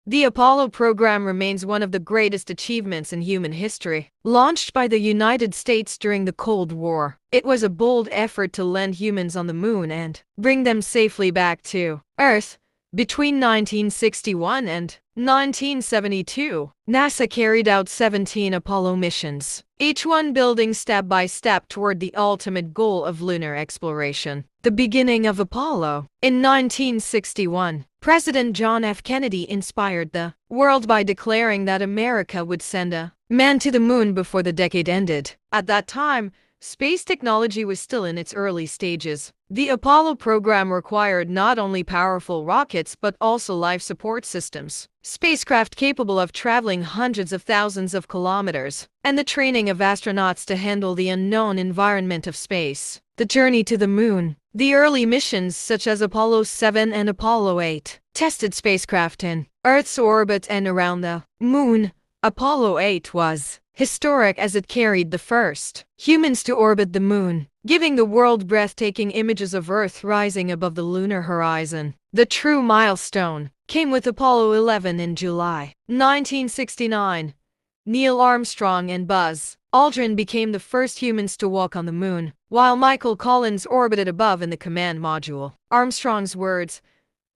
The Apollo program remains one of the greatest achievements in human history. Launched by the United States during the Cold War, it was a bold effort to land humans on the moon and bring them safely back to Earth. Between 1961 and 1972, NASA carried out 17 Apollo missions, each one building step by step toward the ultimate goal of lunar exploration. The beginning of Apollo. In 1961, President John F. Kennedy inspired the world by declaring that America would send a man to the moon before the decade ended. At that time, space technology was still in its early stages. The Apollo program required not only powerful rockets but also life support systems, spacecraft capable of traveling hundreds of thousands of kilometers, and the training of astronauts to handle the unknown environment of space. The journey to the moon. The early missions, such as Apollo 7 and Apollo 8, tested spacecraft in Earth's orbit and around the moon. Apollo 8 was historic as it carried the first humans to orbit the moon, giving the world breathtaking images of Earth rising above the lunar horizon. The true milestone came with Apollo 11 in July 1969. Neil Armstrong and Buzz Aldrin became the first humans to walk on the moon, while Michael Collins orbited above in the command module. Armstrong's words,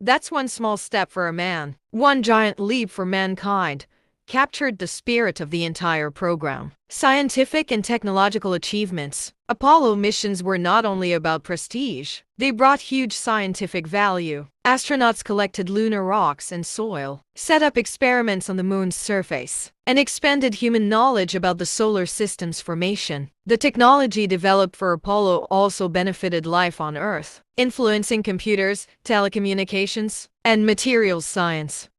"That's one small step for a man, one giant leap for mankind," captured the spirit of the entire program. Scientific and technological achievements. Apollo missions were not only about prestige, they brought huge scientific value. Astronauts collected lunar rocks and soil, set up experiments on the moon's surface, and expanded human knowledge about the solar system's formation. The technology developed for Apollo also benefited life on Earth, influencing computers, telecommunications, and materials science.